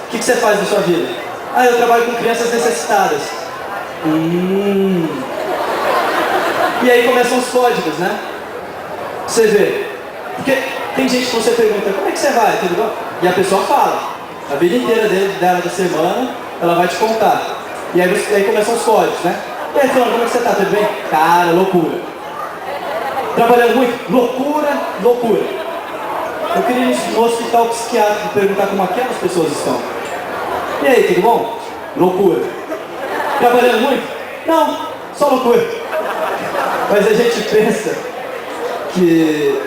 O que você faz na sua vida? Ah, eu trabalho com crianças necessitadas. E aí começam os códigos, né? Você vê. Porque tem gente que você pergunta, como é que você vai? Tudo bom? E a pessoa fala. A vida inteira dela da semana, ela vai te contar. E aí começam os códigos, né? E aí, falando, como é que você tá? Tudo bem? Cara, loucura. Trabalhando muito? Loucura, loucura. Eu queria ir no hospital psiquiátrico perguntar como aquelas pessoas estão. E aí, tudo bom? Loucura. Trabalhando muito? Não, só loucura. Mas a gente pensa que...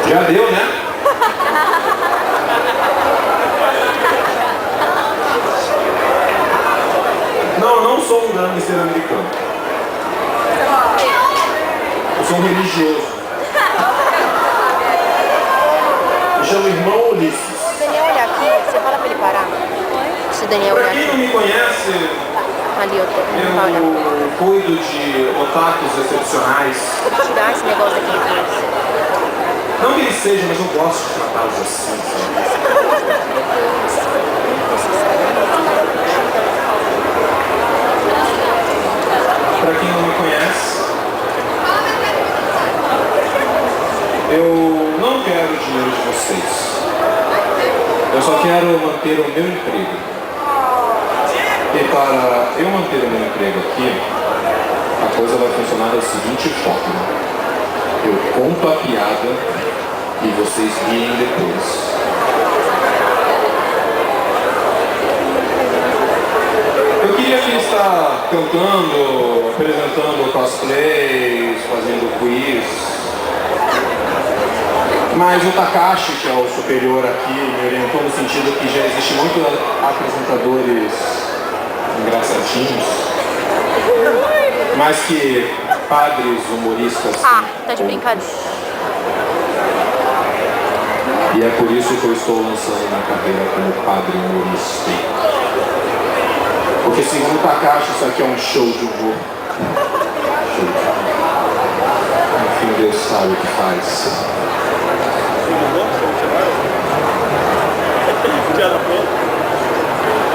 Já deu, né? Não, eu não sou um gangster americano. Eu sou um religioso. Me chamo Irmão Ulisses. Se o Daniel olhar aqui, você fala pra ele parar? Se o Daniel olhar Pra quem aqui. não me conhece, Ali, não vai olhar. eu cuido de otakus excepcionais. Vou tirar esse negócio aqui depois. Não que eles sejam, mas eu gosto de tratá-los assim, sabe? Pra quem não me conhece, eu não quero o dinheiro de vocês. Eu só quero manter o meu emprego. E para eu manter o meu emprego aqui, a coisa vai funcionar da seguinte forma. Eu conto a piada e vocês riem depois. Eu queria aqui estar cantando, apresentando cosplays, fazendo quiz. Mas o Takashi, que é o superior aqui, me orientou no sentido que já existe muitos apresentadores engraçadinhos, mas que padres humoristas... Ah, tá de brincadeira. E é por isso que eu estou lançando minha carreira como padre humorista. Porque segundo o Takashi, isso aqui é um show de humor. Show de humor. Enfim, Deus sabe o que faz.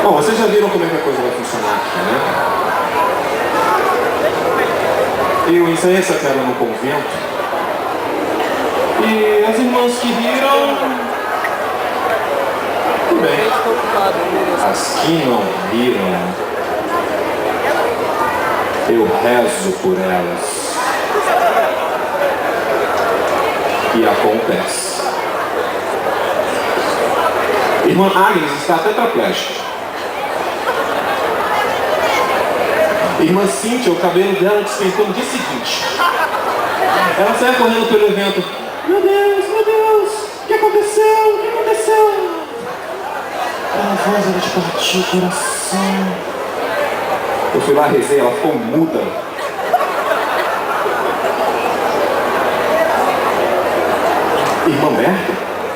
Bom, vocês já viram como é que a coisa vai funcionar aqui, né? Eu ensaiei essa piada no convento. E as irmãs que riram... Tudo bem. As que não riram, eu rezo por elas. E acontece. Irmã Agnes está tetraplégica. Irmã Cíntia, o cabelo dela despentou no dia seguinte. Ela sai correndo pelo evento. Meu Deus, o que aconteceu? O que aconteceu? A voz era de partir o coração. Eu fui lá, rezei, ela ficou muda. Irmã Berta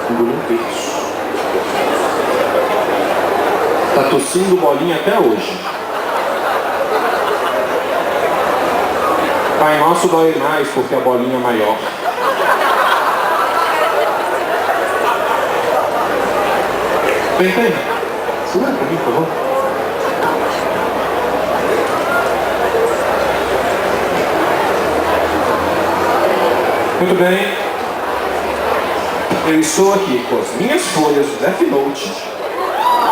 engoliu um terço. Tá tossindo bolinha até hoje. Pai Nosso dói mais porque a bolinha é maior. Vem, segura pra mim, por favor. Muito bem. Eu estou aqui com as minhas folhas do Death Note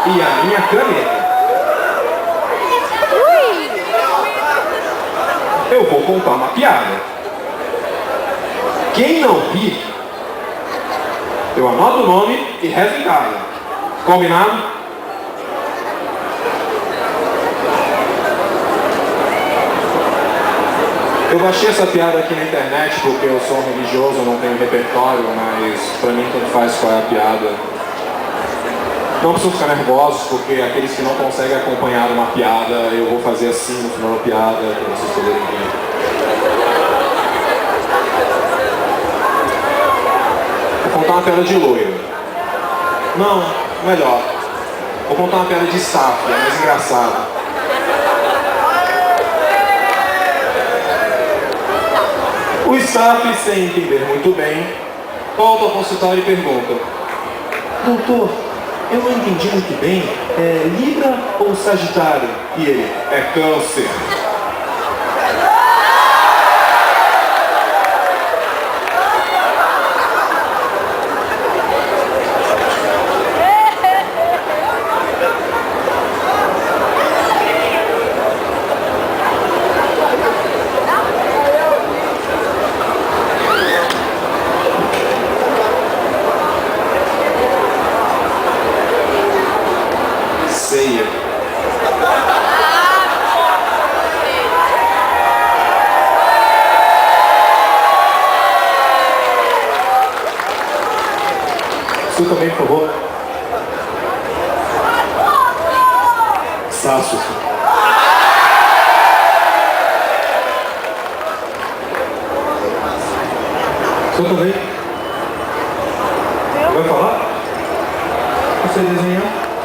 e a minha caneta. Eu vou contar uma piada. Quem não ri, eu anoto o nome e rezo em casa. Combinado? Eu baixei essa piada aqui na internet porque eu sou religioso, eu não tenho repertório, mas pra mim tanto faz qual é a piada. Não precisam ficar nervosos, porque aqueles que não conseguem acompanhar uma piada, eu vou fazer assim no final da piada, para vocês poderem ver. Vou contar uma piada de loiro. Não, melhor. Vou contar uma piada de sáfia, mais engraçada. O staff, sem entender muito bem, volta ao consultório e pergunta: doutor, eu não entendi muito bem, é Libra ou Sagitário? E ele: é Câncer. Ceia. Escuta bem, por favor. Saço. Escuta bem.